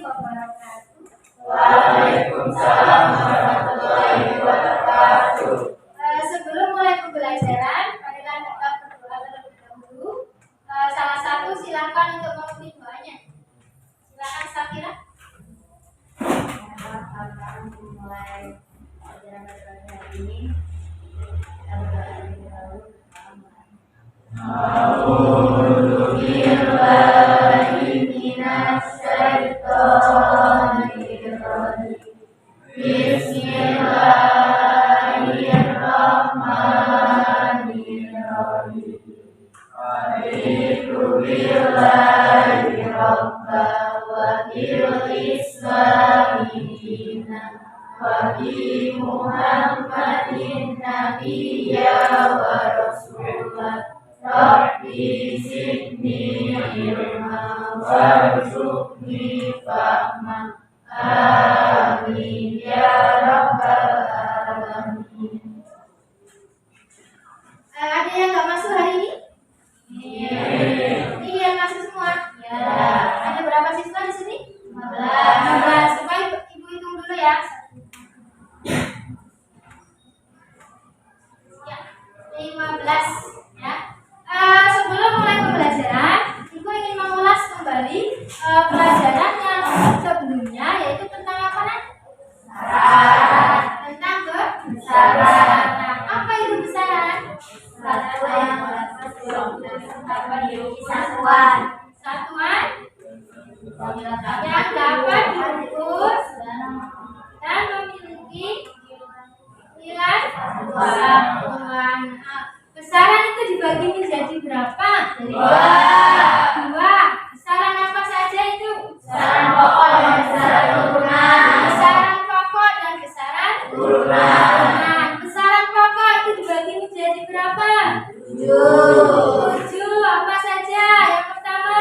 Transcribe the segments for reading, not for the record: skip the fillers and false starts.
wabarakatuh. Waalaikumsalam warahmatullahi wabarakatuh. Sebelum mulai pembelajaran, marilah kita berdoa terlebih dahulu. Salah satu silakan untuk memimpin doanya. Silakan Safira. Akan mulai pelajaran pada hari ini. Kita berdoa terlebih dahulu. A'udzu billahi minasy syaithanir rajim. Bismillahirrahmanirrahim. Raditu billahi rabba wa bil islami dinan wa bi Muhammadin nabiyya wa rasulah. Rabbi zidni ilma warzuqni fahma. Amin ya rabbal alamin. Ada yang nggak masuk hari ini? Ini yang masuk semua? Ya. Ada berapa siswa di sini? 15. Coba ibu hitung dulu ya. Ya, 15 ya. Sebelum mulai pembelajaran, ibu ingin mengulas kembali pelajaran yang sebelumnya, yaitu tentang apa nih? Besaran. Tentang Besaran. Nah, apa itu besaran? Satuan. Satuan yang dapat diukur dan memiliki nilai satuan. Besaran itu dibagi menjadi berapa? Dua. Besaran apa saja itu? Besaran pokok dan besaran turunan. Besaran pokok dan besaran turunan. Besaran pokok itu dibagi menjadi berapa? 7. Apa saja? Yang pertama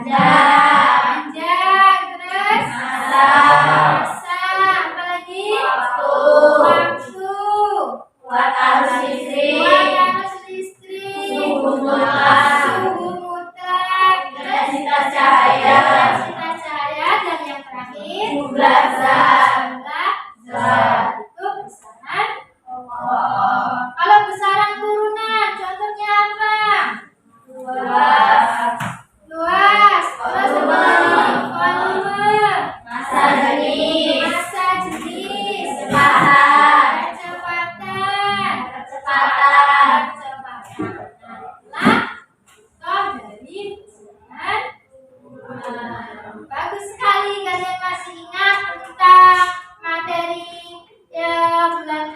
panjang, terus masa, apa lagi? Waktu, Kuat arus listrik. suhu mutlak, Intensitas cahaya. dan yang terakhir Jumlah zat. Itu besaran pokok. Kalau besaran turunan, contohnya apa? Luas, terus volume, Massa jenis. Kecepatan. kecepatan. Nah, toh dari besaran. Bagus sekali kalian masih ingat tentang materi bulan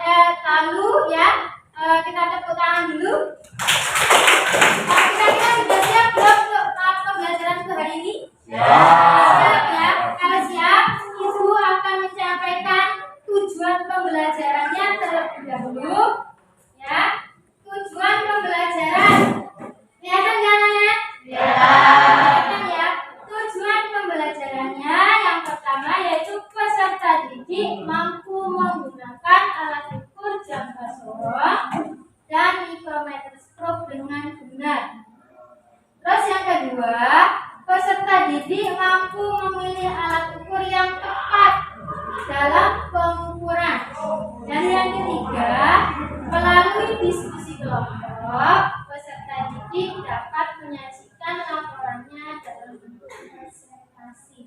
lalu ya. Kita tepuk tangan dulu. Kira-kira sudah siap belum untuk pembelajaran untuk hari ini? Siap ya. Kalau siap, ibu akan menyampaikan tujuan pembelajarannya terlebih dahulu. Ya, tujuan pembelajaran. Kelihatan nggak anak-anak? Kelihatan ya. Tujuan pembelajarannya yang pertama yaitu peserta didik mampu menggunakan alat ukur jangka sorong dan mikrometroskop dengan benar. Terus yang kedua, peserta didik mampu memilih alat ukur yang tepat dalam pengukuran. Dan yang ketiga, melalui diskusi kelompok, peserta didik dapat menyajikan laporannya dalam bentuk presentasi.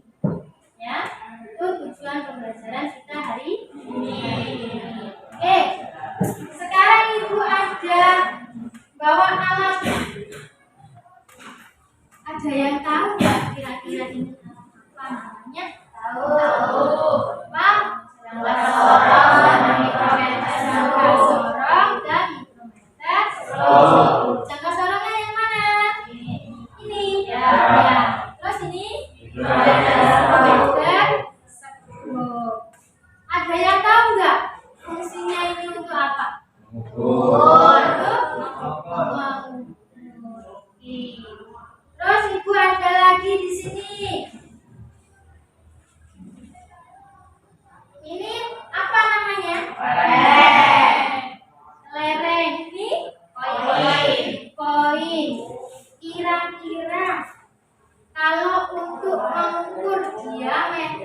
Ya, itu tujuan pembelajaran kita hari ini. Oke, sekarang ibu ada bawa alat. Ada yang tahu nggak kira-kira ini apa namanya? Tahu. Apa? Jangka sorong dan mikrometer. Jangka sorongnya yang mana? Ini. Ya. Terus ini? Mikrometroskop. Ada yang tahu nggak fungsinya ini untuk apa? Terus ibu ada lagi di sini. Ini apa namanya? Lereng. Ini koin. Kira-kira kalau untuk mengukur diameter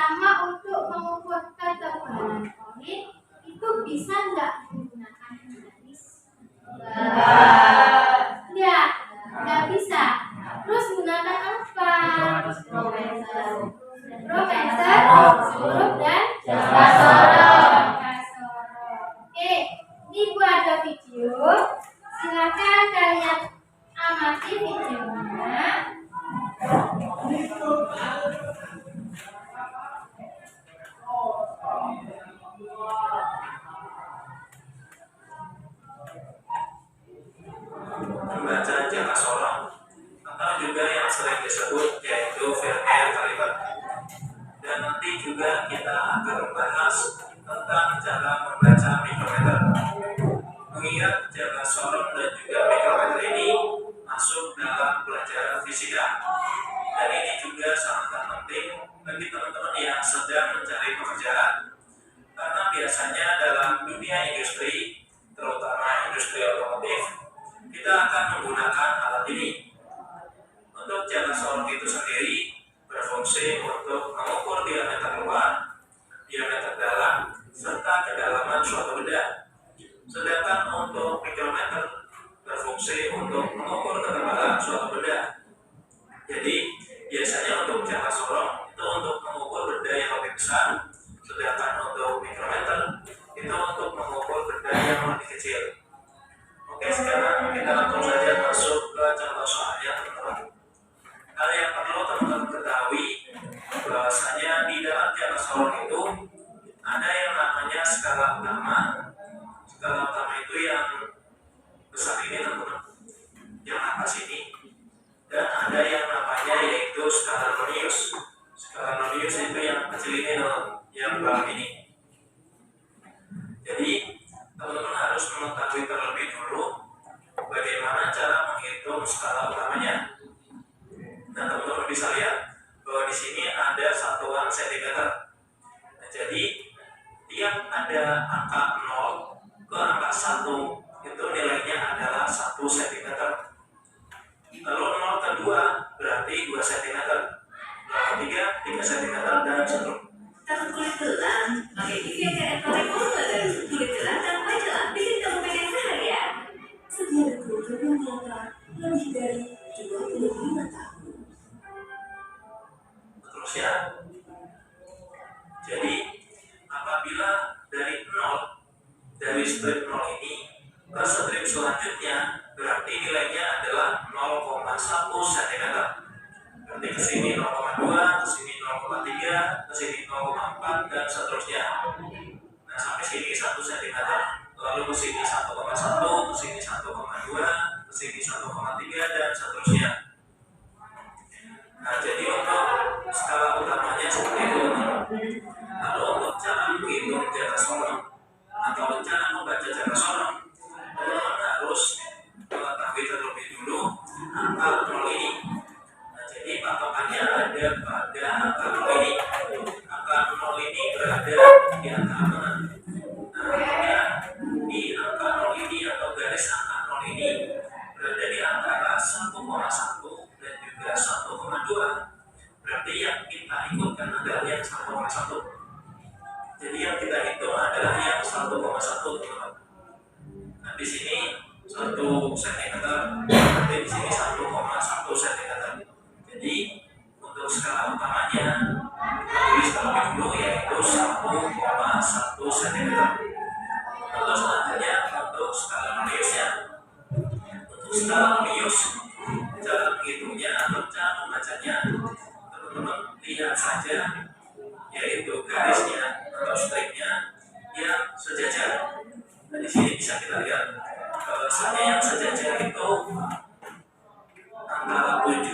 sama untuk mengukur ketebalan koin itu bisa nggak menggunakan garis? Nggak bisa. Terus gunakan apa? Mikrometer, huruf dan jangka sorong. Oke, ini Bu ada video. Silakan kalian amati videonya. Membaca jangka sorong atau juga yang sering disebut yaitu Vernier kaliber. Dan nanti juga kita akan membahas tentang cara membaca mikrometer. Mengingat jangka sorong dan juga mikrometer ini masuk dalam pelajaran fisika. Dan ini juga sangat penting bagi teman-teman yang sedang mencari pekerjaan. Karena biasanya dalam dunia industri, terutama industri otomotif, kita akan menggunakan alat ini. Untuk jangka sorong itu sendiri berfungsi untuk mengukur diameter luar, diameter dalam, serta kedalaman suatu benda. Sedangkan untuk mikrometer berfungsi untuk mengukur ketebalan suatu benda. Jadi biasanya untuk jangka sorong itu untuk mengukur benda yang lebih besar, sedangkan untuk mikrometer itu untuk mengukur benda yang lebih kecil. Oke, sekarang kita langsung saja masuk ke contoh soalnya, teman-teman. Hal yang perlu teman-teman ketahui bahwasanya di dalam jangka sorong itu ada yang namanya skala utama. Skala utama itu yang besar ini, teman-teman, yang atas ini. Dan ada yang namanya yaitu skala Nonius. Skala Nonius itu yang kecil ini, yang bawah ini. Jadi teman-teman harus mengetahui terlebih dulu bagaimana cara menghitung skala utamanya. Nah, teman-teman bisa lihat bahwa di sini ada satuan sentimeter. Nah, jadi tiap ada angka 0 ke angka 1 itu nilainya adalah 1 cm. Lalu 0 ke 2 berarti 2 cm. 0 ke 3, 3 cm dan seterusnya. Takut kulit belang, pakai Nivea Karet Protect Polymer. Kulit belang tanpa celah bikin kamu pengen seharian. Sedia kulit yang nyata lebih dari 25 tahun. Seterusnya. Jadi apabila dari 0, dari strip 0 ini ke strip selanjutnya berarti nilainya adalah 0,1 cm. Berarti ke sini 0,2, ke sini 0,3, ke sini 0,4 dan seterusnya. Nah, sampai sini 1 cm. Lalu ke sini 1,1, ke sini 1,2, ke sini 1,3 dan seterusnya. Nah, jadi untuk skala utamanya seperti itu. Lalu untuk cara menghitung jangka sorong atau cara membaca jangka sorong, teman-teman harus mengetahui terlebih dulu angka 0 ini. Nah, jadi patokannya ada pada angka 0 ini. Angka 0 ini berada di antara mana? Nah, artinya di angka 0 ini atau garis angka 0 ini berada di antara 1,1 dan juga 1,2. Berarti yang kita ikutkan adalah yang 1,1. Jadi yang kita hitung adalah yang 1,1, teman-teman. Nah, di sini 1 cm, berarti di sini 1,1 cm. Jadi untuk skala utamanya kita tulis terlebih dulu yaitu 1,1 cm. Lalu selanjutnya untuk skala Noniusnya. Untuk skala Nonius, cara menghitungnya atau cara membacanya, teman-teman lihat saja yaitu garisnya atau stripnya yang sejajar. Nah, di sini bisa kita lihat bahwasanya yang sejajar itu antara 7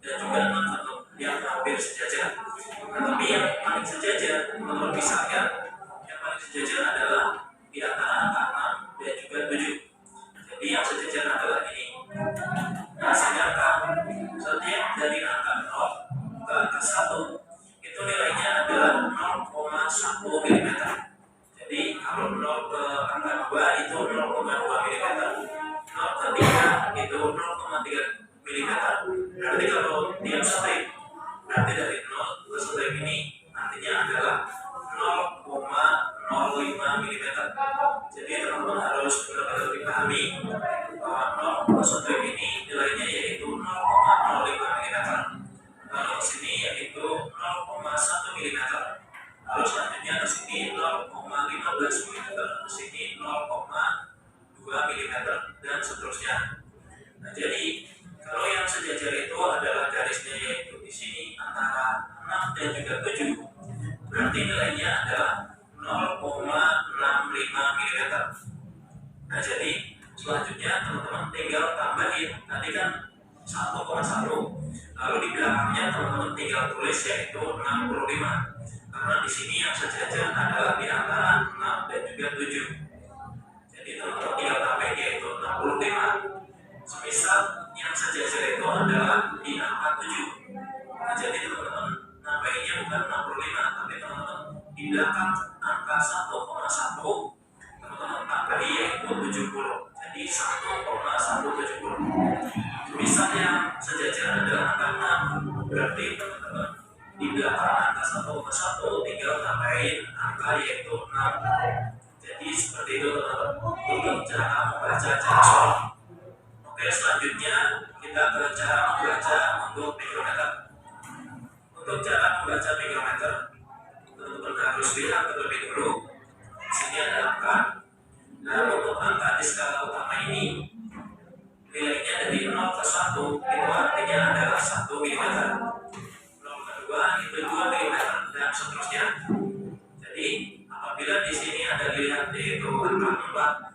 dan juga 6 yang hampir sejajar. Nah, tapi yang paling sejajar, teman-teman bisa lihat yang paling sejajar adalah di antara angka 6 dan juga 7. Jadi yang sejajar adalah ini. Nah, sedangkan setiap dari angka 0 ke angka 1 itu nilainya adalah 0,1 mm. Jadi kalau 0 ke angka 2 itu 0,2 mm, 0 ke 3 itu 0,3 mm. Berarti kalau tiap strip, berarti dari 0 ke strip ini nanti Lalu di sini yaitu 0,1 mm. Lalu selanjutnya di sini 0,15 mm, di sini 0,2 mm dan seterusnya. Nah, jadi kalau yang sejajar itu adalah garisnya yaitu di sini antara 6 dan juga 7, berarti nilainya adalah 0,65 mm. Nah, jadi selanjutnya teman-teman tinggal tambahin, tadi kan 1,1, lalu di belakangnya teman-teman tinggal tulis yaitu 65, karena di sini yang sejajar adalah di antara 6 dan juga 7. Jadi teman-teman tinggal tambahin yaitu 65. Semisal yang sejajar itu adalah di angka 7. Nah, jadi teman-teman nambahinnya bukan 65, tapi teman-teman di belakang angka 1,1 teman-teman tambahi yaitu 70. Jadi 1,170. Misal yang sejajar adalah angka 6, berarti teman-teman di belakang angka 1,1 tinggal tambahin angka yaitu 6. Jadi seperti itu teman-teman untuk cara membaca cara solong. Oke, selanjutnya kita ke cara membaca untuk mikrometer. Untuk cara membaca mikrometer, teman-teman harus lihat terlebih dulu. Di sini ada angka. Nah, untuk angka di skala utama ini nilainya dari 0 ke 1 itu artinya adalah 1 mm, 0 ke 2 itu 2 mm dan seterusnya. Jadi apabila di sini ada lihat yaitu angka 4,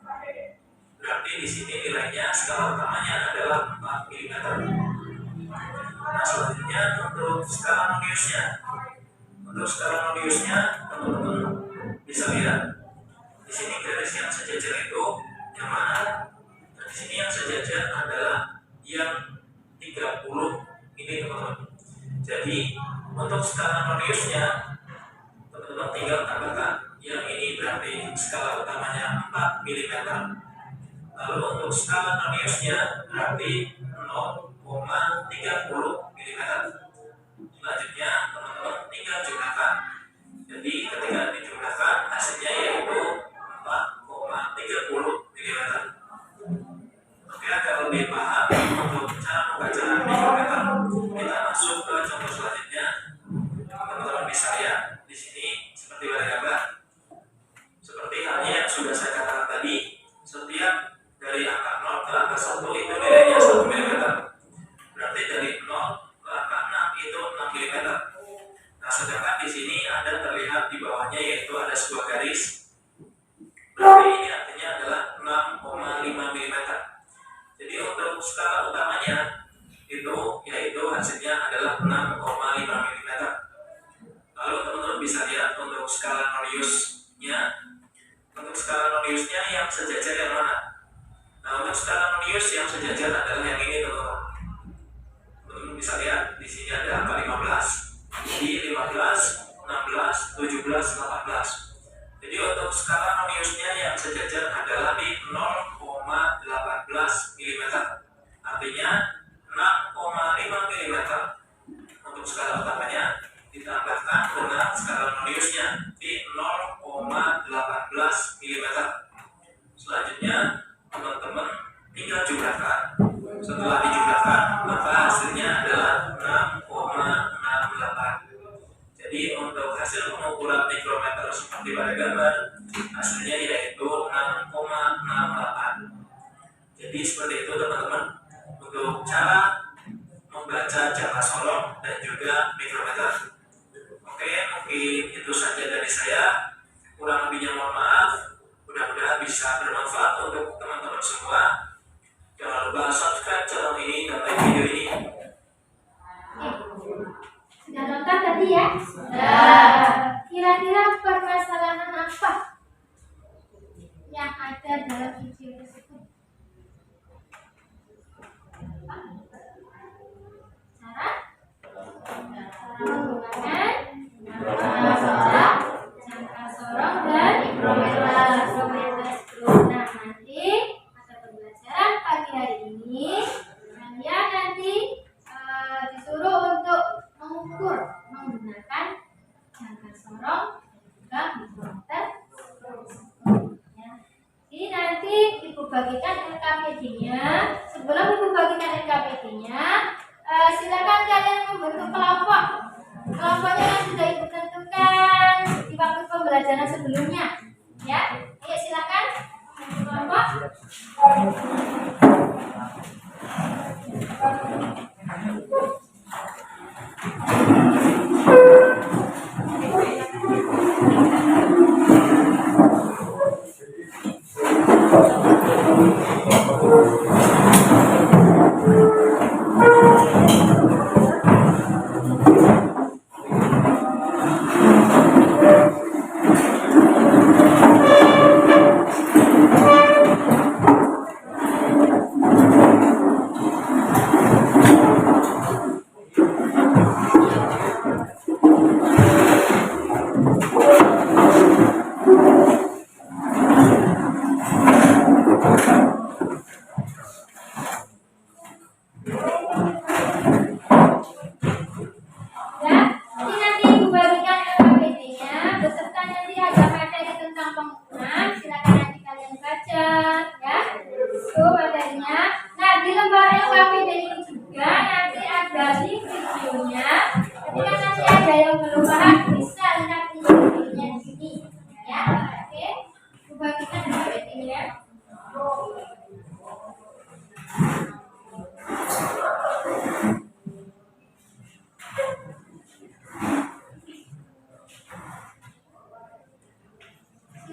berarti di sini nilainya skala utamanya adalah 4 mm. Nah, selanjutnya untuk skala radiusnya. Untuk skala radiusnya teman-teman bisa lihat di sini garis yang sejajar itu yang mana? Nah, di sini yang sejajar adalah yang 30 ini teman-teman. Jadi untuk skala radiusnya teman-teman tinggal tambahkan yang ini berarti skala utamanya 4 mm. Lalu untuk skala radiusnya berarti 0,30 mm. Selanjutnya teman-teman tinggal jumlahkan. Jadi ketika dijumlahkan hasilnya yaitu 4,30 mm. Oke, agar lebih paham untuk cara membaca mikrometer, kita masuk ke contoh selanjutnya. Teman-teman bisa lihat di sini seperti pada gambar. Seperti halnya yang sudah saya katakan tadi, setiap dari angka 0 ke angka 1 itu nilainya 1 mm. Berarti dari 0 ke angka 6 itu 6 mm. Nah, sedangkan di sini ada terlihat di bawahnya yaitu ada sebuah garis. Berarti ini artinya adalah 6,5 mm. Jadi untuk skala utamanya itu yaitu hasilnya adalah 6,5 mm. Lalu teman-teman bisa lihat untuk skala radiusnya. Untuk skala radiusnya yang sejajar yang mana? Nah, untuk skala radius yang sejajar adalah yang ini teman-teman. Teman-teman bisa lihat di sini ada angka 15. Jadi 15, 16, 17, 18. Jadi untuk skala radiusnya yang sejajar adalah di 0,18 mm. Artinya 6,5 mm untuk skala utamanya ditambahkan dengan skala radiusnya di 0,18 mm. Selanjutnya teman-teman tinggal jumlahkan. Setelah dijumlahkan maka hasilnya adalah 6,68. Jadi untuk hasil pengukuran mikrometer seperti pada gambar, hasilnya yaitu 6,68. Jadi seperti itu teman-teman untuk cara membaca jangka solong dan juga mikrometer. Oke, mungkin itu saja dari saya. Kurang lebihnya mohon maaf. Mudah-mudahan bisa bermanfaat untuk teman-teman semua. Jangan lupa subscribe channel ini dan like video ini. Sudah lengkap tadi ya? Sudah. Kira-kira permasalahan apa yang ada dalam video tersebut? Cara menggunakan jangka sorong dan mikrometer. Nah, nanti mata pembelajaran pagi hari ini kalian nanti disuruh untuk mengukur menggunakan jangka sorong dan mikrometer. Ya. Ini nanti ibu bagikan NKPD-nya. Sebelum ibu bagikan NKPD-nya, silakan kalian membentuk kelompok. Kelompoknya yang sudah ibu tentukan di waktu pembelajaran sebelumnya. Ya, ayo silakan membentuk kelompok.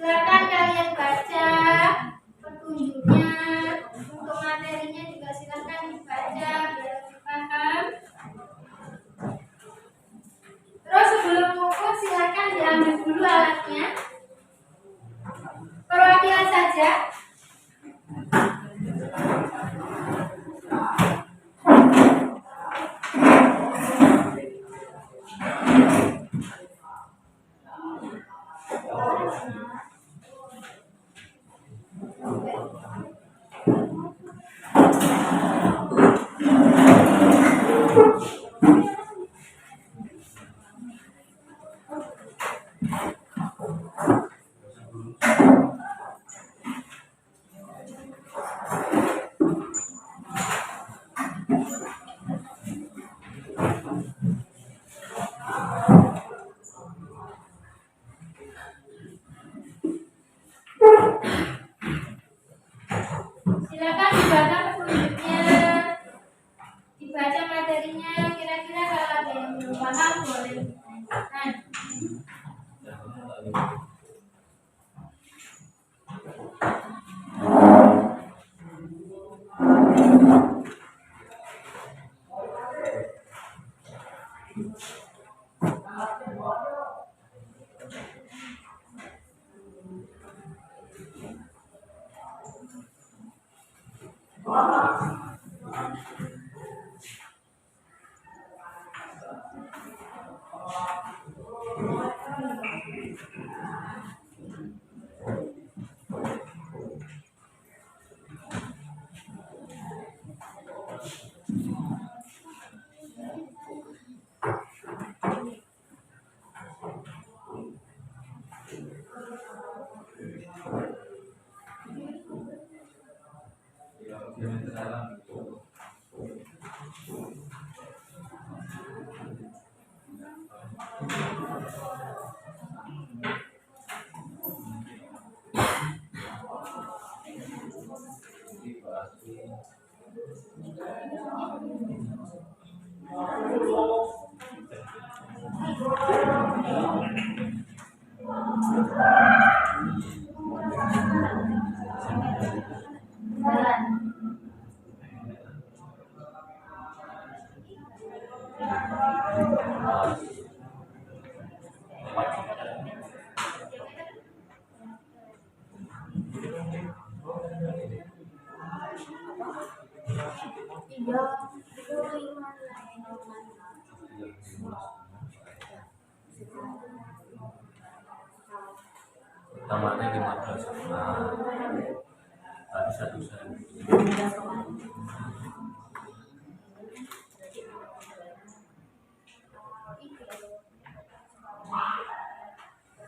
Silakan kalian baca petunjuknya, untuk materinya juga silakan dibaca biar lebih paham. Terus sebelum mengukur silakan diambil dulu alatnya. Perwakilan saja. Silakan dibaca petunjuknya, dibaca materinya. Kira-kira kalau ada yang belum paham boleh ditanyakan. Tamatnya 15. Tadi 1 sen.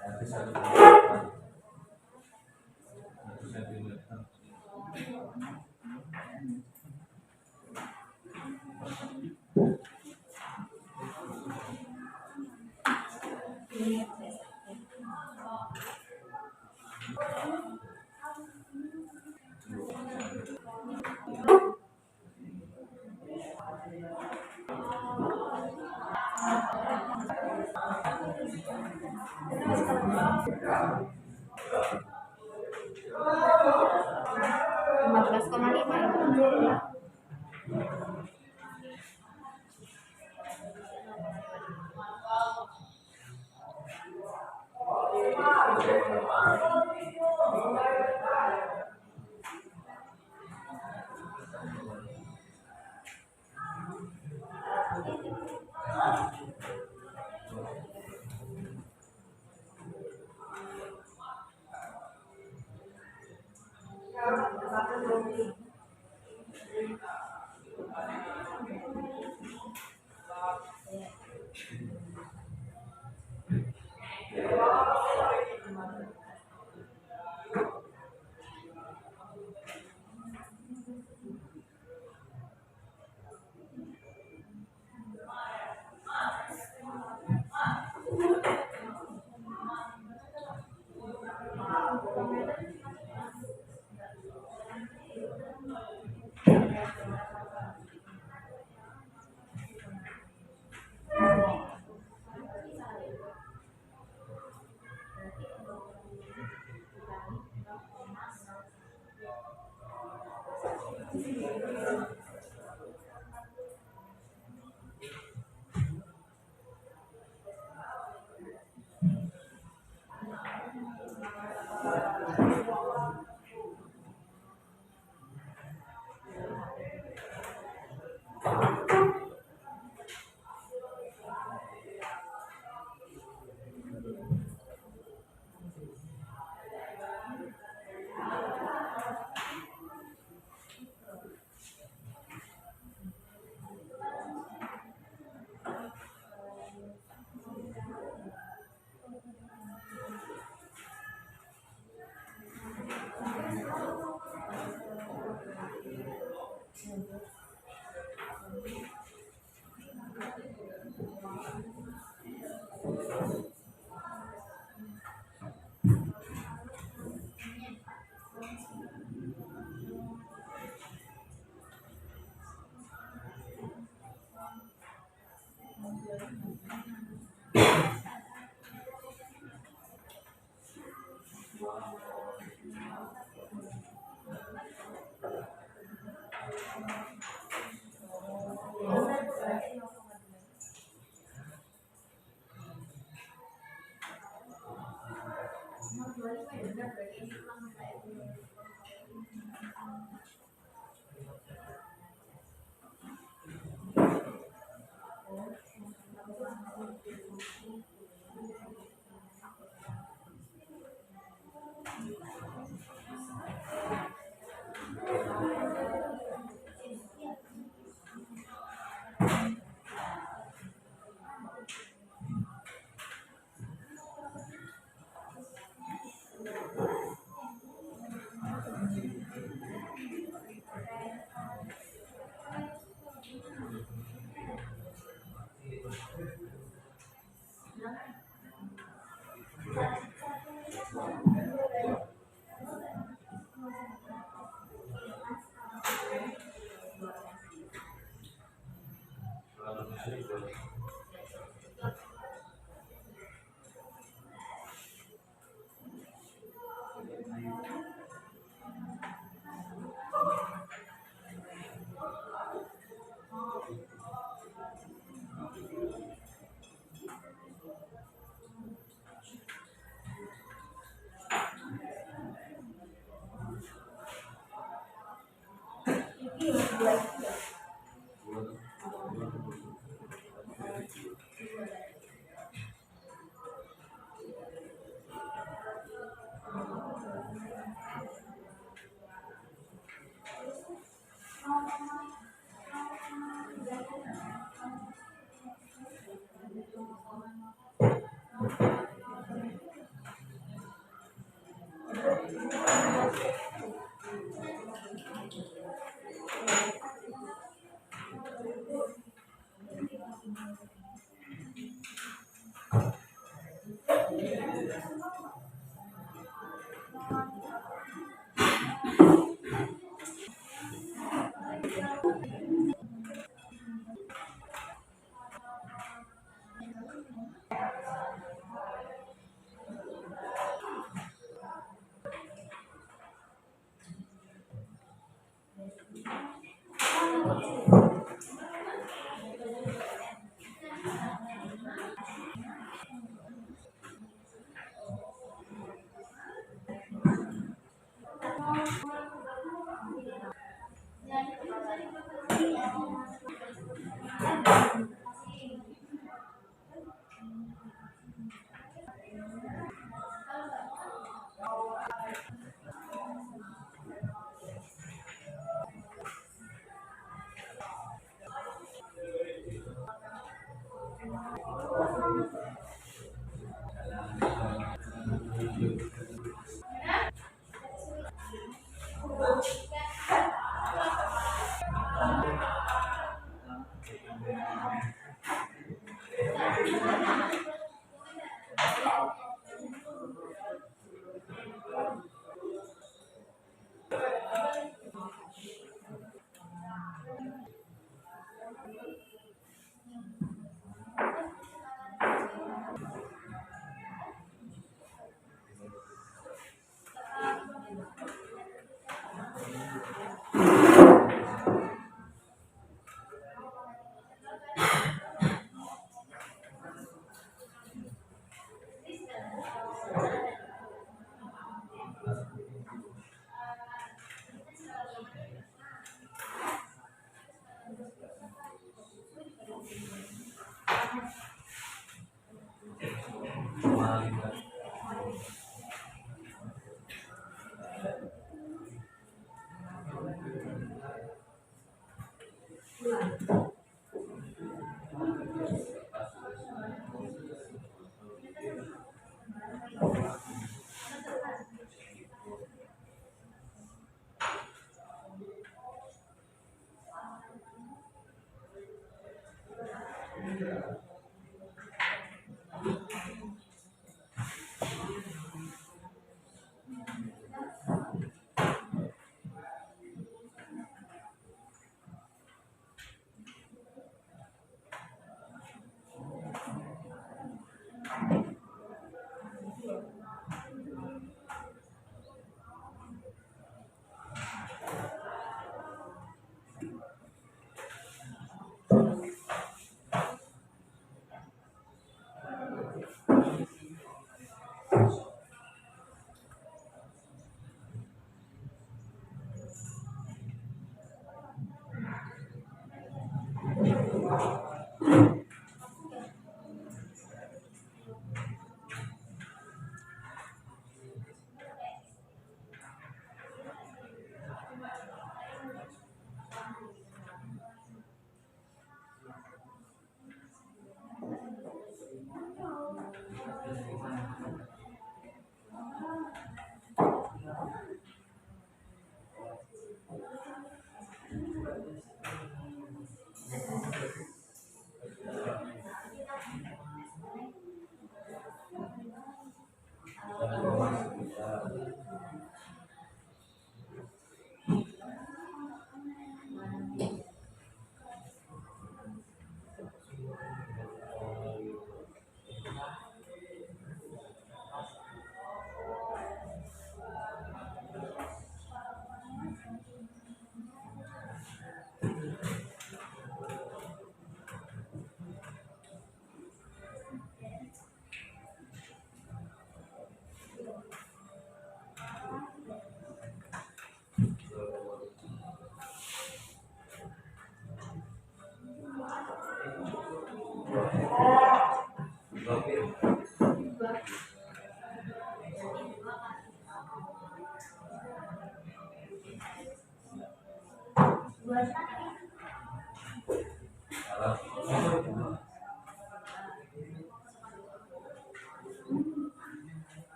Tadi 1 sentimeter. 15,5.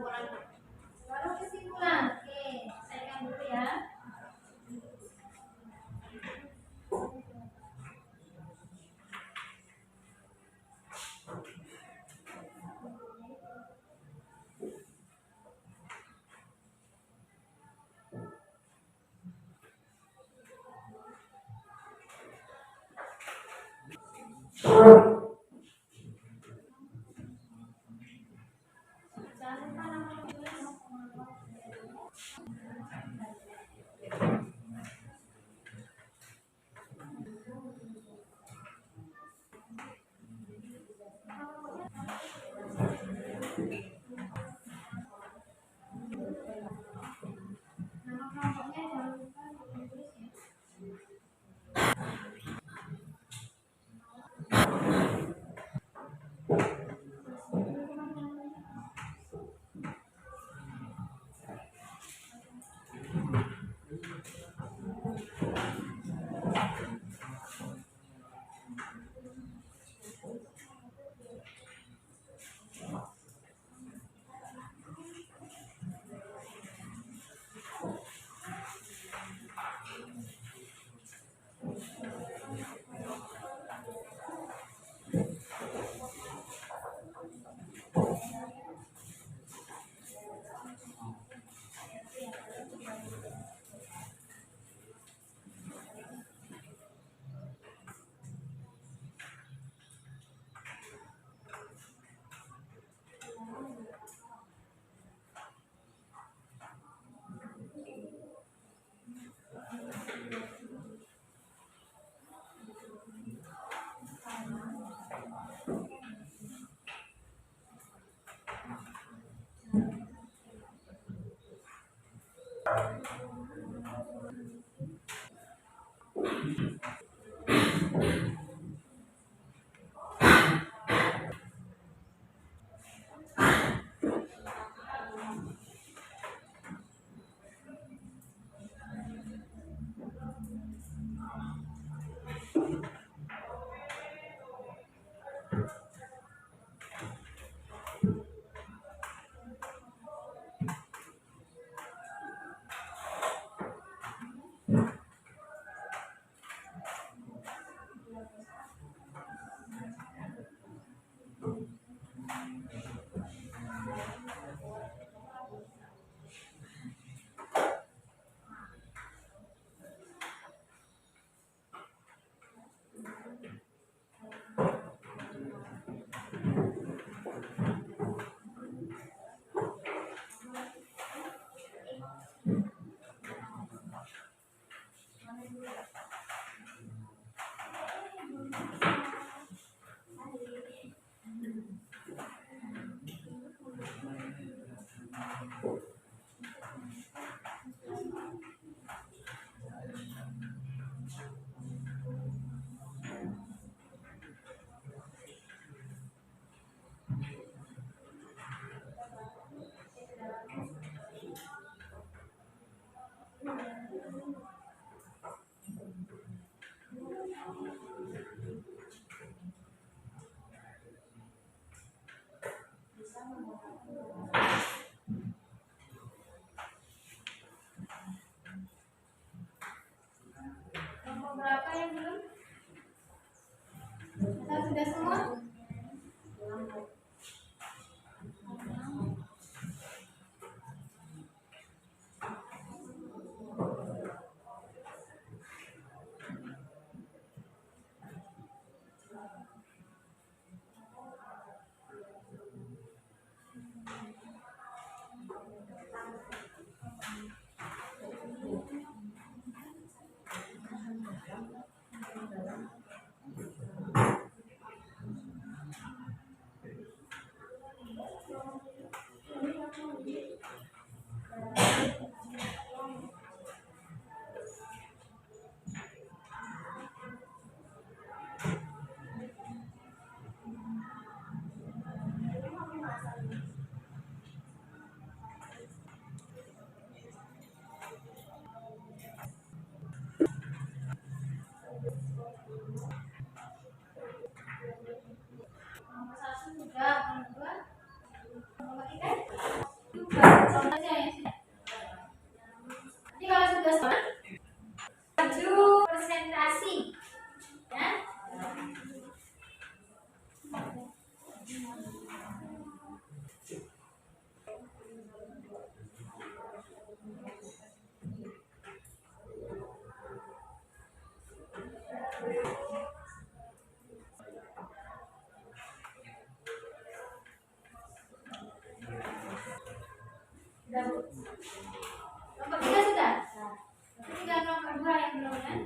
Baru kesimpulan. Oke, saya dulu ya. Jangan lupa nama tulis. Nama kelompoknya jangan lupa ditulis ya. Kelompok 3 sudah? Tinggal kelompok 2 yang belum ya.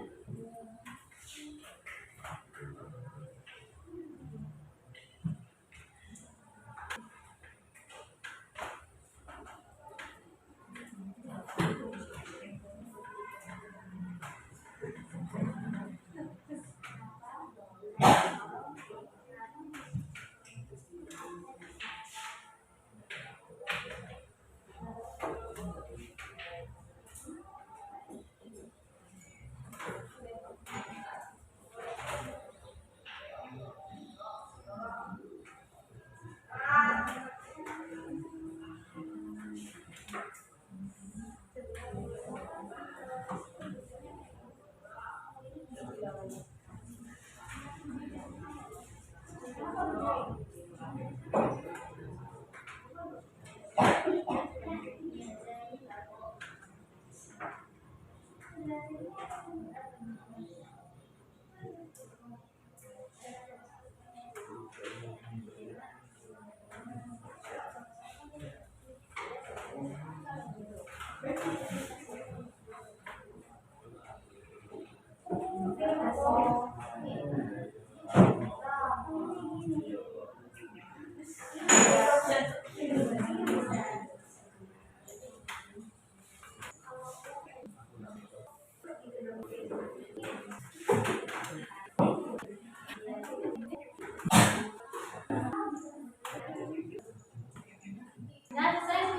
Dan saya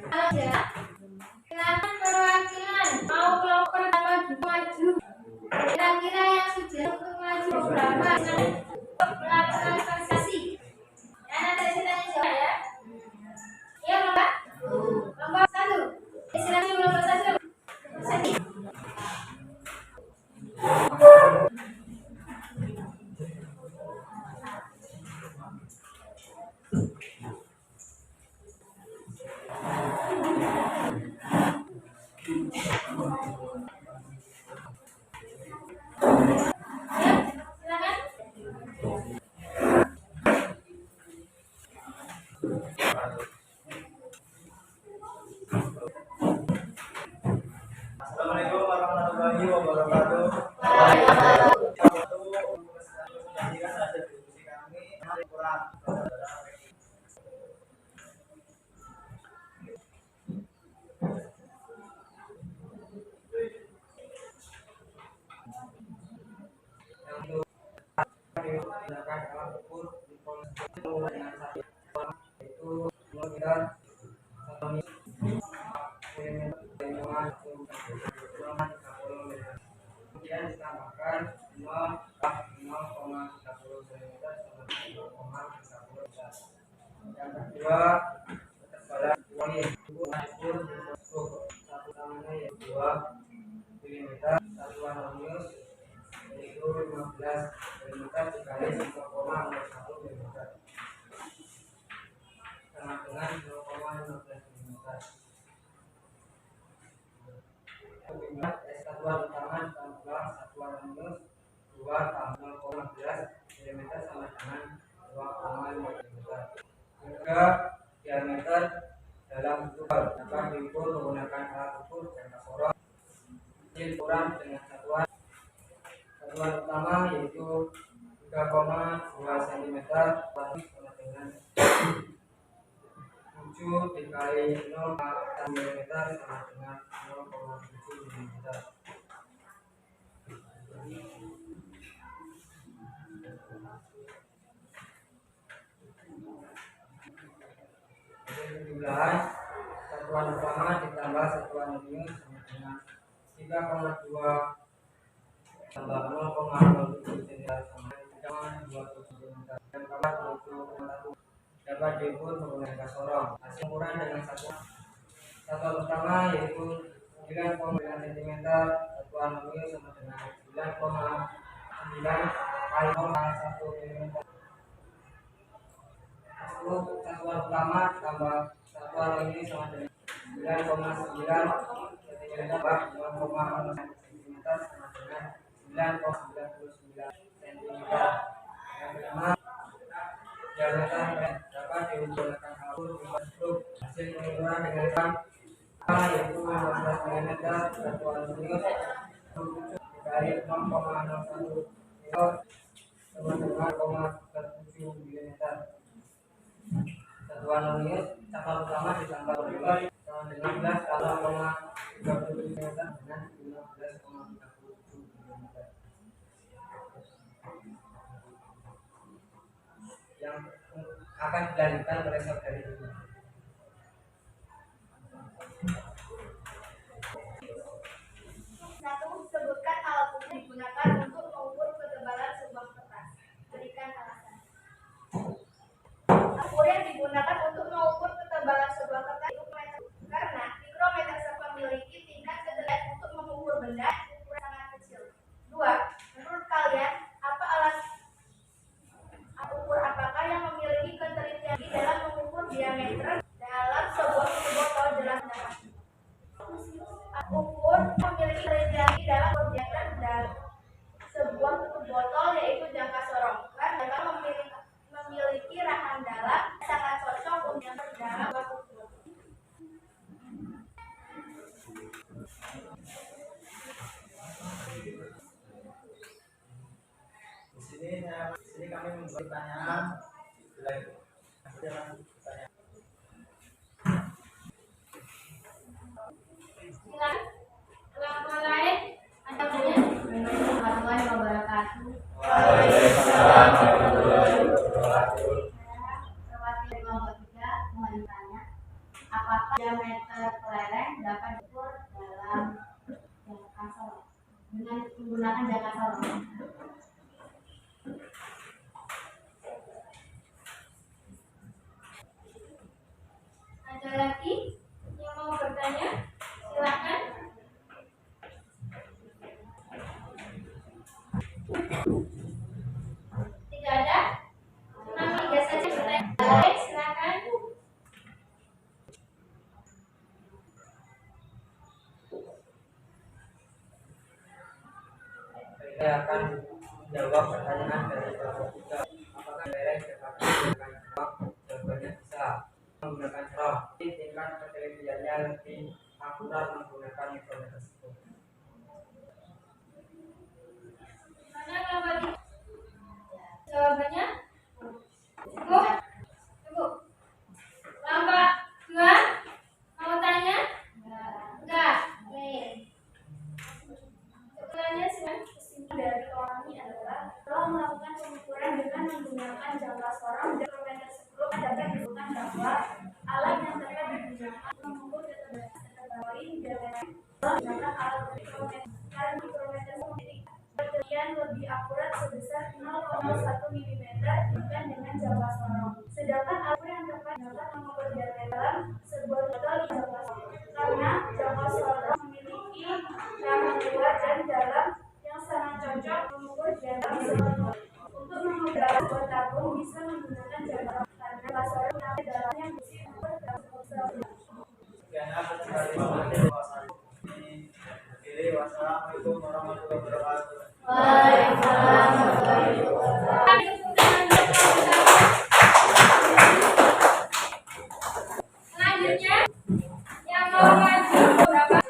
ada silakan perwakilan mau kelompok pertama maju. Kira-kira yang sudah untuk maju berapa melakukan verifikasi? Ya nanti saya tanya jawab ya. Iya kelompok? Kelompok 1. Silakan kelompok 1. Satu. Assalamualaikum warahmatullahi wabarakatuh. Kemudian ditambahkan 0,30 cm sama 0,30. Yang kedua, ketebalan wangi ukur satu tangannya yaitu 2 mm, satuan radius yaitu 15 mm dikali 1,01 mm sama dengan 0,15 mm. Satuan utama tambah satuan minus 2 tambah 0,15 mm sama dengan 2,5 mm. Juga diameter dalam bentuk dapat diukur menggunakan alat ukur jangka sorot. Ukuran dengan satuan utama yaitu 3,2 cm sama dengan 7 dikali 0,1 mm sama dengan 0,7 mm. Jumlahan satuan utama ditambah satuan minus sama dengan 3,2 tambah 0,07 cm sama dengan 3,27 cm. Dan kamar untuk dapat diukur menggunakan sorong. Hasil ukuran dengan satuan utama yaitu 9,9 cm, satuan minus sama dengan 9,9 kali 0,1 mm. Satuan utama tambah satuan ini sama dengan 9,9 cm tambah 0,0 cm sama dengan 9,99 cm. Yang kelima, diameter dapat diukur dengan alat ukur hasil pengukuran dengan A yaitu 15 mm, satuan Newton dari 0,01 Newton sama dengan 0,7 mm. Satuan Newton cakar utama ditambah Newton sama dengan 11 kali 0,37 mm dengan 15,37 mm yang akan dilanjutkan oleh saudari ini. Satu, sebutkan alat ukur yang digunakan untuk mengukur ketebalan sebuah kertas. Berikan alasan. Ukur yang digunakan untuk mengukur ketebalan sebuah kertas itu mikrometer, karena mikrometer memiliki tingkat kedelaian untuk mengukur benda ukuran sangat kecil. Dua, menurut kalian apa alat ukur apakah yang memiliki ketelitian tinggi dalam mengukur diameter dalam sebuah tutup botol? Jelas dapat. Ukur memiliki ketelitian tinggi dalam diameter dalam sebuah tutup botol yaitu jangka sorong. Karena memiliki rahang dalam sangat cocok untuk dalam tutup botol. Di sini kami membuat pertanyaan. Silakan orang lain ada punya. Assalamualaikum warahmatullahi wabarakatuh. Waalaikumsalam warahmatullahi wabarakatuh. Perwakilan kelompok 3 mohon ditanya, apakah diameter kelereng dapat diukur dalam jangka sorong dengan menggunakan jangka sorong? Ada lagi yang mau bertanya? Silakan. Tidak ada? Kami tiga saja bertanya. Baik, silakan. Saya akan menjawab pertanyaan dari kelompok 3. Apakah kelereng dapat menggunakan cerok? Jawabannya bisa. Menggunakan cerok, tingkat ketelitiannya lebih akurat menggunakan mikrometer tersebut. Mana kelompok 3? Jawabannya? Cukup? Cukup. Kelompok 2 mau tanya? Enggak. Oke. Pertanyaannya silakan. Kesimpulan dari orang ini adalah telah melakukan pengukuran dengan menggunakan jangka sorong dan mikrometer sebelum dapat ditemukan bahwa alat yang dapat digunakan mengukur ketebalan diameter menggunakan alat mikrometer dan mikrometer memiliki ketelitian lebih akurat sebesar 0,1 mm dibandingkan dengan jangka sorong. Sedangkan alat yang dapat digunakan mengukur diameter dalam sebuah botol di jangka sorong, karena jangka sorong memiliki rahang luar dan dalam yang sangat cocok mengukur diameter sebuah botol. Untuk mengukur sebuah tabung bisa menggunakan jangka sorong karena jangka sorong yang dalamnya bisa mengukur dalam sebuah botol. Wassalamualaikum warahmatullahi wabarakatuh. Waalaikumsalam warahmatullahi wabarakatuh. Selanjutnya yang mau maju berapa? 3.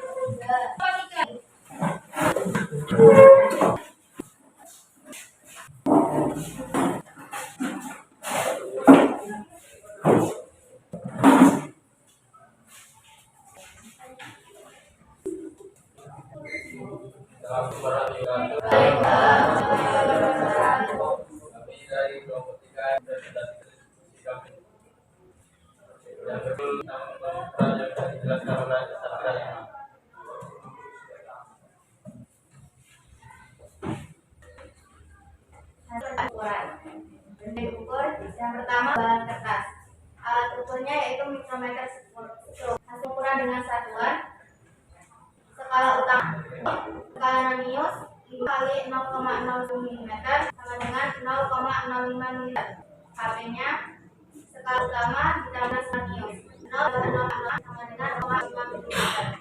Assalamualaikum warahmatullahi wabarakatuh. Kami dari kelompok 3 sudah diskusi kami. Yang betul namun pengukuran yang sudah dijelaskan oleh saya. Ukuran. Benda ukur yang pertama bahan kertas. Alat ukurnya yaitu mikrometer sepuluh. Hasil ukuran dengan satuan skala utama. Skala Radius 5 kali 0,01 mm sama dengan 0,05 mm. HP-nya skala utama ditambah radius 0,0 sama dengan 0,5 mm.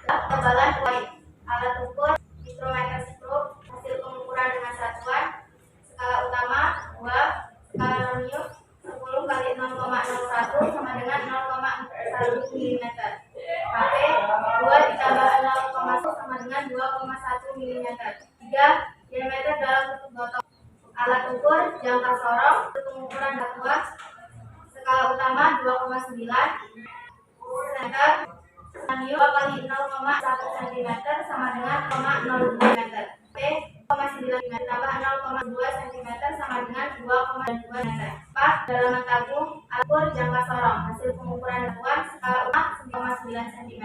Ketebalan kulit. Alat ukur mikrometer skrup. Hasil pengukuran dengan satuan skala utama 2, skala Radius 10 kali 0,01 sama dengan 0,1 mm. HP 2 ditambah 0,1 sama dengan 2,1 mm. 3. Diameter dalam bentuk botol. Alat ukur jangka sorong, pengukuran dakwah, skala utama 2,9 cm, Sanyo 2 kali 0,1 cm sama dengan 0,02 meter. P 0,9 cm tambah 0,2 cm sama dengan 2,2 meter. 4. Dalaman tabung ukur jangka sorong. Hasil pengukuran dakwah skala utama 9 cm,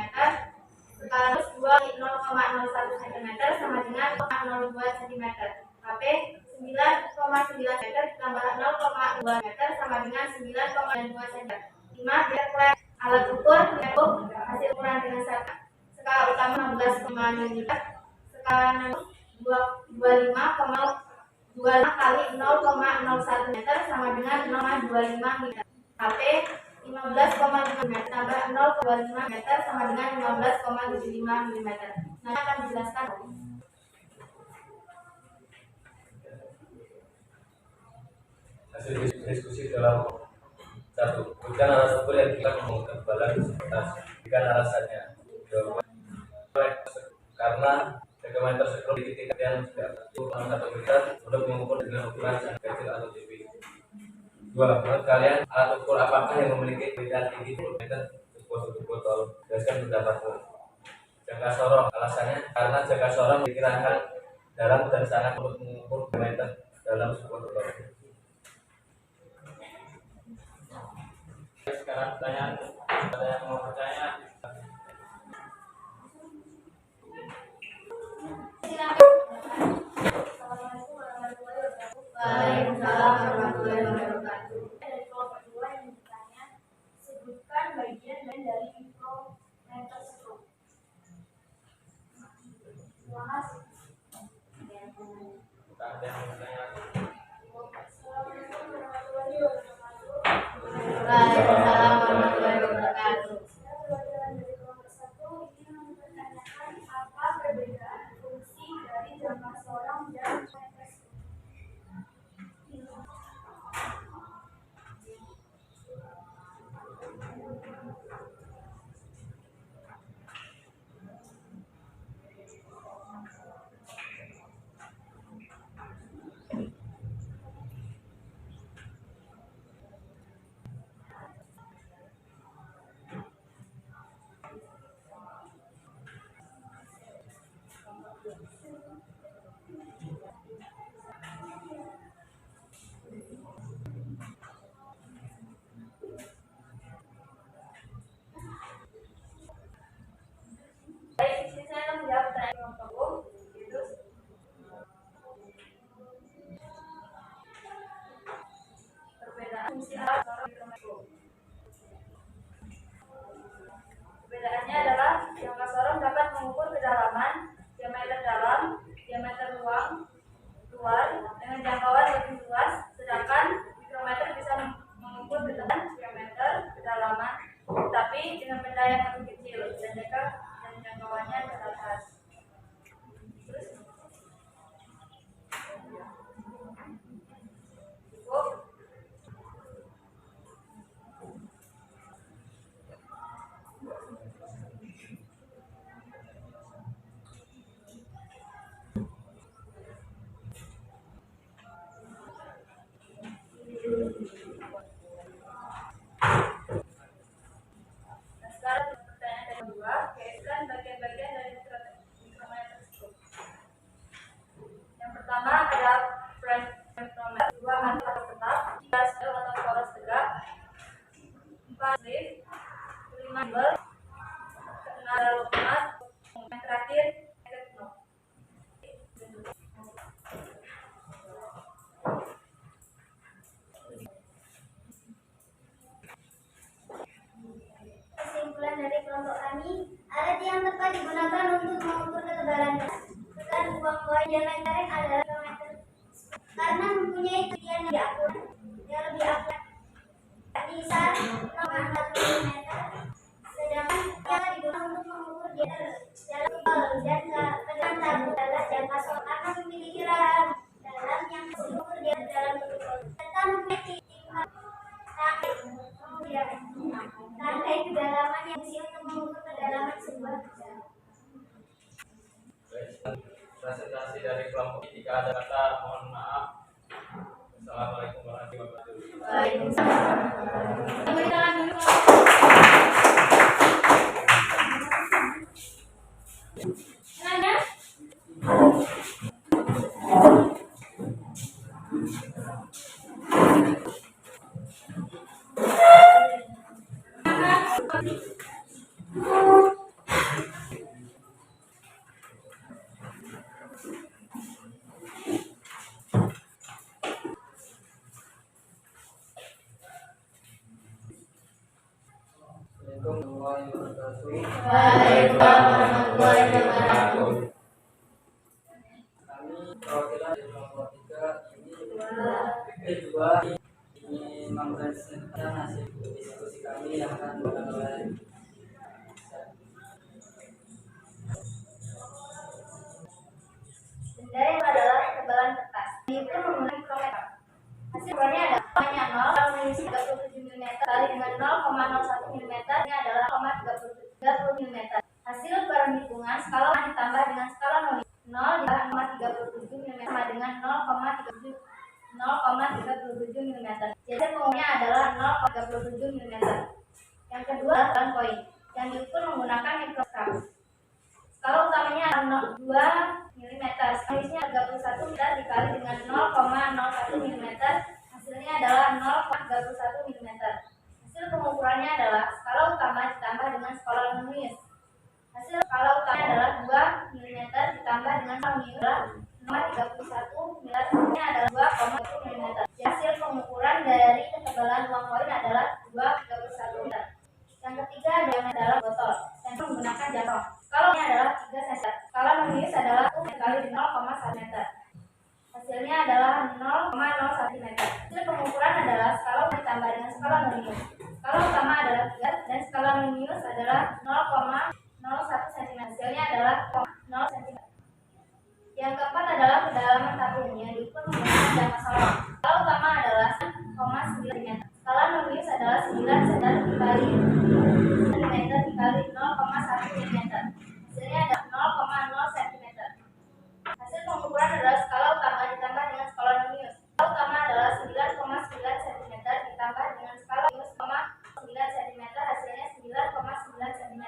skala 2 kali 0,01 cm sama dengan 0,02 cm. HP 9,9 meter ditambah 0,2 meter sama dengan 9,2 cm. 5. Direct alat ukur MacBook hasil ukuran dengan skala utama 16,5 mm, skala 25,25 kali 0,01 meter sama dengan 0,25 meter. HP 15,5 meter tambah 0,25 meter sama dengan 15,75 mm. Nah, akan dijelaskan. Hasil diskusi dalam satu, berikan alas ukur yang kita mengukur kekebalan disabilitas. Berikan alasannya. Karena bagaimana tersebut memiliki tingkat yang tidak satu meter untuk mengukur dengan ukuran sangat kecil atau tipis. 2. Menurut kalian alat ukur apakah yang memiliki perbedaan tinggi 10 meter untuk botol? Jelaskan pendapatmu. Jangka sorong, alasannya karena jangka sorong diperkirakan dalam dan sangat untuk mengukur meter dalam sebuah botol. Sekarang pertanyaan, ada yang mau pertanyaan? Waalaikumsalam warahmatullahi wabarakatuh. Dari kelompok 2 yang bertanya, sebutkan bagian dari mikrometerscope. Terima kasih. Ada yang mau bertanya? Assalamualaikum warahmatullahi wabarakatuh. Waalaikumsalam warahmatullahi wabarakatuh. Saya pelajaran dari kelompok 1 ingin mempertanyakan apa perbedaan fungsi dari jangka sorong dan mikroskop. Baik, di sini saya akan menjawab pertanyaan kelompok U, yaitu perbedaan fungsi alat sorong mikroskop. Perbedaannya adalah jangka sorong dapat mengukur kedalaman, diameter dalam, diameter luar dengan jangkauan lebih luas, sedangkan mikrometer bisa mengukur kedalaman, diameter, kedalaman, tetapi dengan benda yang lebih kecil dan jangkauannya terbatas. Terus, cukup. Nah, sekarang pertanyaan kedua, kaitkan bagian-bagian dari mikrometerscope. Yang pertama ada frame mikrometer, 2 mantul atau tetap, 3 sel atau poros tegak, 4 sleeve, 5 bel, 6 ada lokomat, yang terakhir tekno. Kesimpulan dari kelompok kami, alat yang tepat digunakan untuk mengukur ketebalan gas. Bukan uang diameter adalah mikrometer karena mempunyai ketinggian yang lebih akurat. Bisa 0,1 mm, sedangkan yang digunakan untuk mengukur dalam botol dan kedalaman tabung adalah jangka sorong karena memiliki dalam yang mengukur dalam botol serta memiliki tingkat kemudian Assalamualaikum warahmatullahi wabarakatuh. Waalaikumsalam warahmatullahi wabarakatuh. Kami perwakilan dari kelompok 3 ini mempresentasikan hasil diskusi kami yang akan dilakukan. Benda yang adalah ketebalan kertas. Diukur menggunakan mikrometer. Hasil ukurannya adalah hanya 0 kalau mengisi 37 mm kali dengan 0,01 mm ini adalah 0,30 mm. Hasil ukuran hitungan skala ditambah dengan skala 0 0,37 mm sama dengan 0,37 mm. Jadi pengumumnya adalah 0,37 mm. Yang kedua adalah poin yang diukur menggunakan mikroskop. Skala utamanya adalah 2 mm, skalisnya 31 mm dikali dengan 0,01 mm, hasilnya adalah 0,31 mm. Hasil pengukurannya adalah skala utama ditambah dengan skala minus. Hasil skala utamanya adalah 2 mm ditambah dengan skala minus adalah 0,31 mm, hasilnya adalah 2,1 mm. Hasil pengukuran dari ketebalan uang koin adalah 2,31 mm. Yang ketiga adalah botol yang menggunakan jangkau. Skalanya adalah 3 cm. Skala minus adalah 1 kali 0,1 meter. Hasilnya adalah 0,01 meter. Hasil pengukuran adalah skala ditambah dengan skala minus. Skala utama adalah 3 dan skala minus adalah 0,01 cm. Hasilnya adalah 0 cm. Yang keempat adalah kedalaman tabung yang diukur menggunakan jangka sorong. Skala utama adalah 0,9 cm. Skala minus adalah 9 cm dikali 0,1 mm. Hasilnya adalah 0,0 cm. Hasil pengukuran adalah skala utama ditambah dengan skala minus. Skala utama adalah 9,9 cm ditambah dengan skala minus 0,9 cm. Hasilnya 9,9 cm.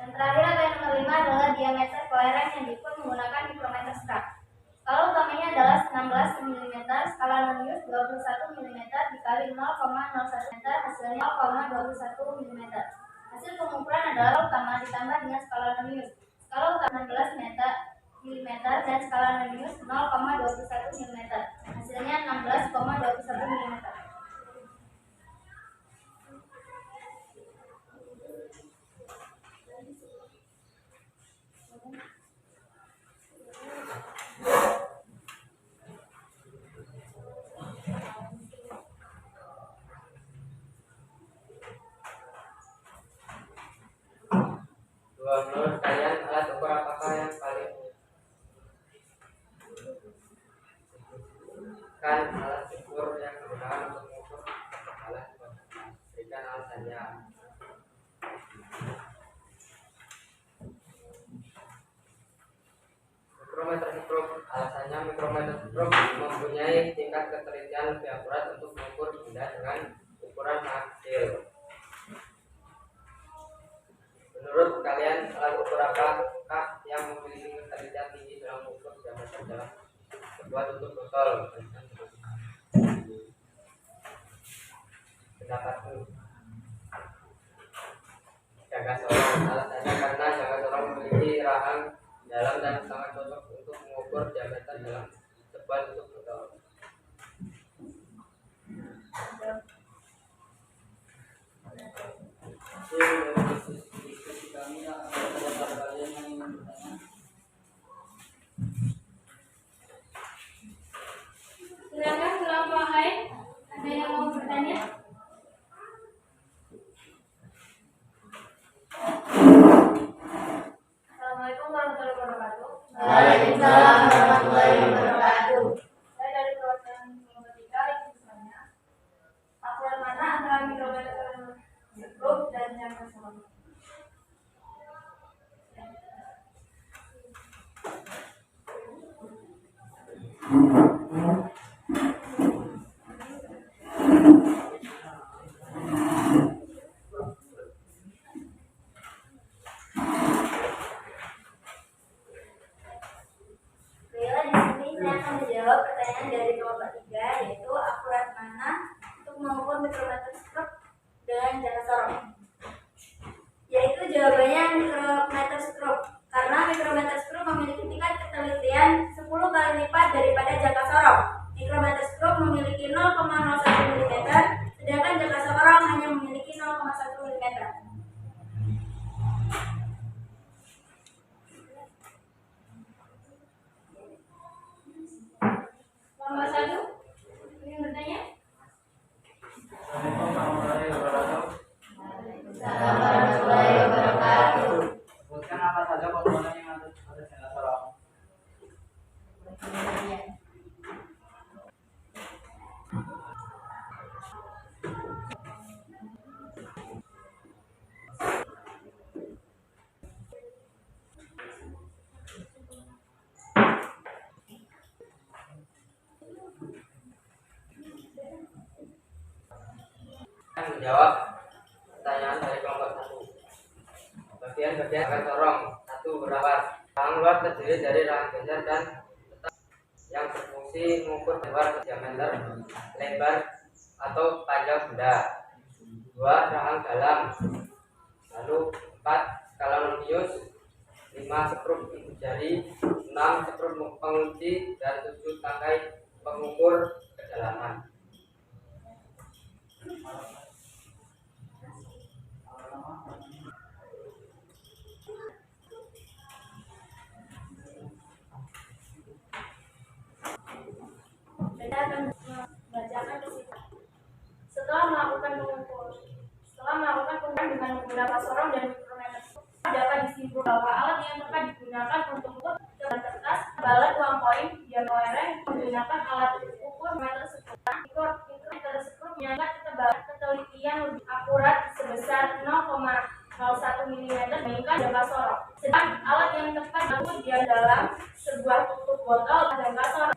Yang terakhir atau yang nomor 5 adalah diameter kelereng yang diukur menggunakan mikrometer skala. Skala utamanya adalah 16 mm, skala minus 21 mm dikali 0,01 m, hasilnya 0,21 mm. Hasil pengukuran adalah utama ditambah dengan skala minus. Skala utama 16 mm dan skala minus 0,21 mm. Hasilnya 16,21 mm. Menurut kalian alat ukur apakah yang paling kan alat ukur yang digunakan untuk mengukur ketebalan kertas? Berikan alasannya. Mikrometer skop. Alasannya mikrometer skop mempunyai tingkat ketelitian lebih akurat untuk mengukur benda dengan ukuran sangat kecil. Menurut kalian alat ukur apakah yang memiliki ketelitian tinggi dalam mengukur diameter dalam sebuah tutup botol? Pendapatmu. Jangka sorong. Alasannya karena jangka sorong memiliki rahang dalam dan sangat cocok untuk mengukur diameter dalam sebuah tutup botol. Diskusi kami yang ada kalian yang ingin bertanya. Silakan kelompok lain. Ada yang mau bertanya? Assalamualaikum warahmatullahi wabarakatuh. Waalaikumsalam warahmatullahi wabarakatuh. Saya dari perwakilan kelompok 3 ingin bertanya, akurat mana antara mikrometer skop dan jangka sorong? Baiklah, di sini saya akan menjawab pertanyaan dari kelompok 3, yaitu akurat mana itu 0,01 mm, sedangkan jangka sorong hanya memiliki 0,1 mm. Nomor 1, ingin bertanya? Assalamualaikum warahmatullahi wabarakatuh. Sebutkan apa saja komponen yang ada jangka sorong. Menjawab pertanyaan dari kelompok 1. Bagian-bagian jangka sorong 1. Berawat. Rahang luar terdiri dari rahang geser dan tetap yang berfungsi mengukur luar diameter, lebar atau panjang benda. 2. Rahang dalam. Lalu 4. Scalonius. 5. Sekrup ibu jari. 6. Sekrup pengunci dan 7. Tangkai pengukur kedalaman. Kita akan membacakan di sini. Setelah melakukan pengukuran dengan menggunakan sorong dan mikrometer, dapat disimpulkan bahwa alat yang tepat digunakan untuk mengukur ketebalan kertas, balet uang koin, dan lereng menggunakan alat ukur meter sekitar mikrometer sekrup menyangka ketelitian lebih akurat sebesar 0,01 mm dibandingkan jangka sorong. Sedangkan alat yang tepat diukur di dalam sebuah tutup botol jangka sorong.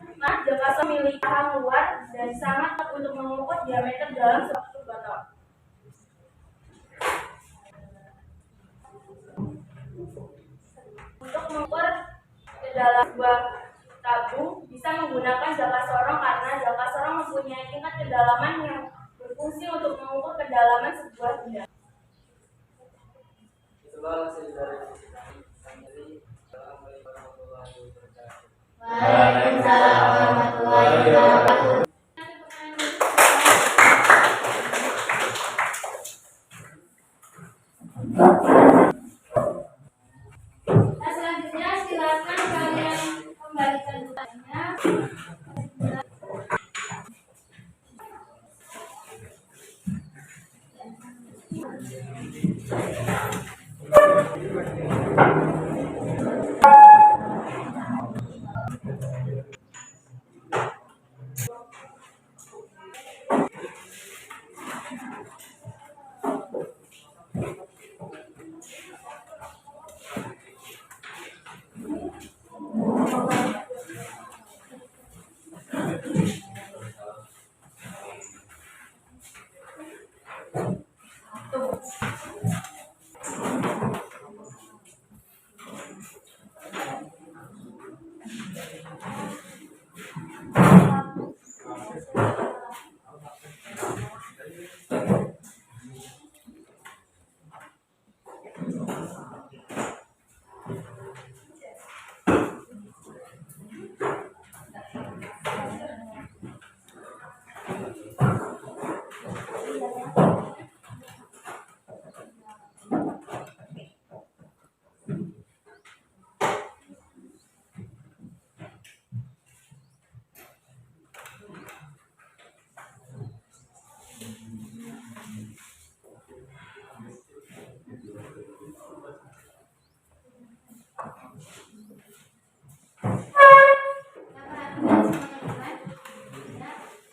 Jangka sorong memiliki rahang luar dan sangat tepat untuk mengukur diameter dalam sebuah tutup botol. Untuk mengukur ke dalam sebuah tabung bisa menggunakan jangka sorong karena jangka sorong mempunyai tingkat kedalaman yang berfungsi untuk mengukur kedalaman sebuah benda. Itulah hasil dari santri. Assalamualaikum warahmatullahi wabarakatuh. Waalaikumsalam warahmatullahi wabarakatuh. Nah, selanjutnya silakan kalian kembalikan pertanyaannya.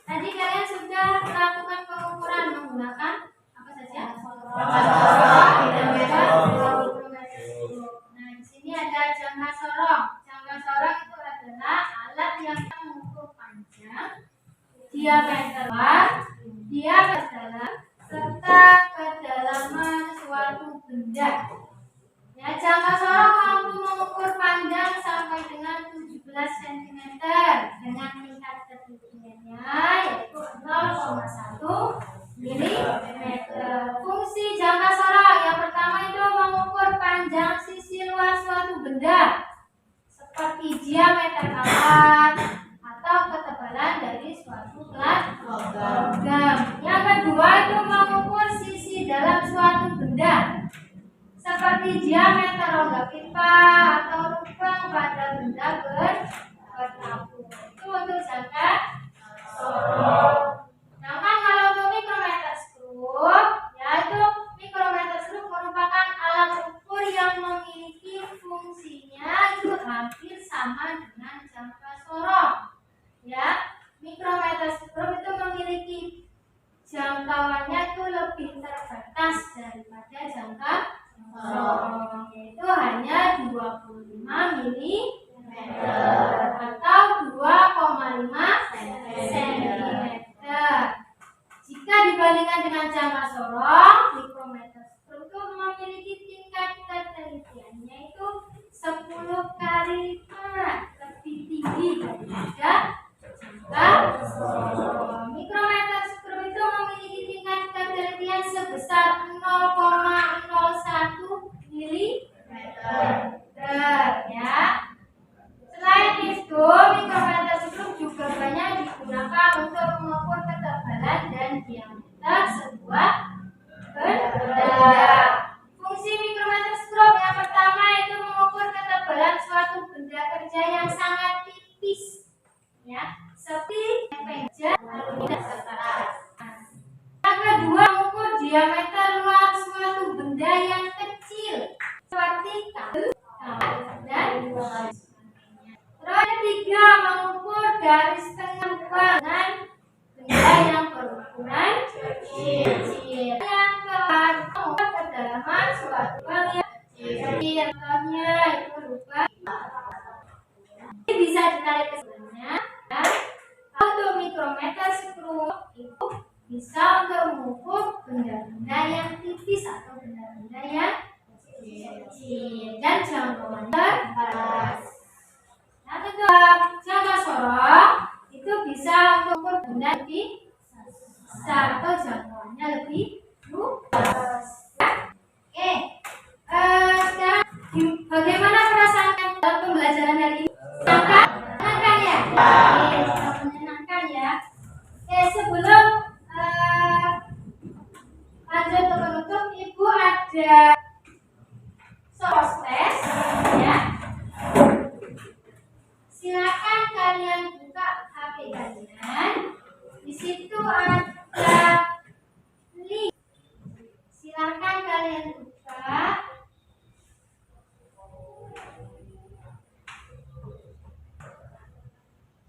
Tadi kalian sudah melakukan pengukuran menggunakan apa saja? Nah, di sini ada jangka sorong. Jangka sorong itu adalah alat yang mengukur panjang, diameter luar, diameter dalam, serta kedalaman suatu benda. Ya, jangka sorong mampu mengukur panjang sampai dengan 17 cm dengan tingkat ketinggiannya yaitu 0,1 mm. Fungsi jangka sorong yang pertama itu mengukur panjang sisi luar suatu benda seperti diameter alat atau ketebalan dari suatu plat logam. jangkauannya itu lebih terbatas daripada jangka sorong, yaitu hanya 25 mm atau 2,5 cm. Jika dibandingkan dengan jangka sorong, mikrometer struktur memiliki tingkat ketelitiannya itu 10 kali lipat lebih tinggi daripada jangka sorong. Mikrometer struktur itu memiliki tingkat ketelitian sebesar 0,01 mm ya. Selain itu, mikrometer struktur juga banyak digunakan untuk mengukur ketebalan dan diameter sebuah benda. Fungsi mikrometer struktur yang pertama itu mengukur ketebalan suatu benda kerja yang sangat tipis, ya, seperti meja, aluminium, kertas. Yang kedua, mengukur diameter luar suatu benda yang kecil, seperti kabel, dan terus yang ketiga, mengukur garis tengah dengan benda yang berukuran kecil. Yang keempat, mengukur kedalaman suatu bank yang kecil. Contohnya itu berupa ini bisa ditarik ke sebelahnya. Untuk mikrometer struktur itu bisa untuk mengukur benda-benda yang tipis atau benda-benda yang kecil dan jangkauannya terbatas. Yang kedua, jangka sorong itu bisa untuk mengukur benda lebih besar atau jangkauannya lebih luas. Oke, sekarang bagaimana perasaan dalam pembelajaran hari ini? Menyenangkan ya? Oke, menyenangkan ya. Oke, sebelum lanjut ke penutup, Ibu ada tes ya. Silakan kalian buka HP kalian. Di situ ada link. Silakan kalian buka.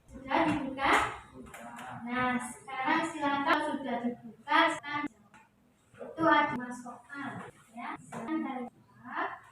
Sudah dibuka? Nah, sekarang silakan sudah dibuka. Sekarang itu ada soal ya. Silakan kalian buka.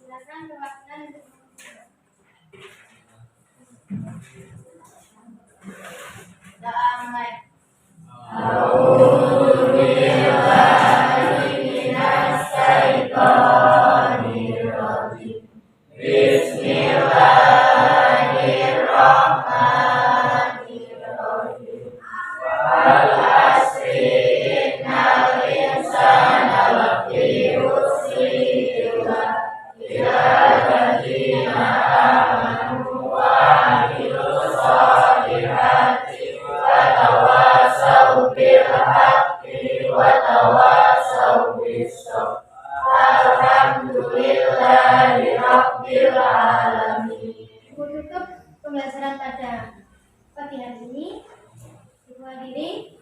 Silakan perwakilan untuk mengumpulkan. Doa mulai. Menutup pembelajaran pada pagi hari ini. Ibu hadirin,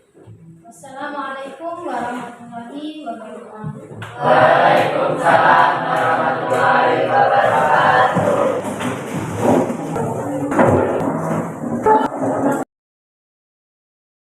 wassalamualaikum warahmatullahi wabarakatuh. Waalaikumsalam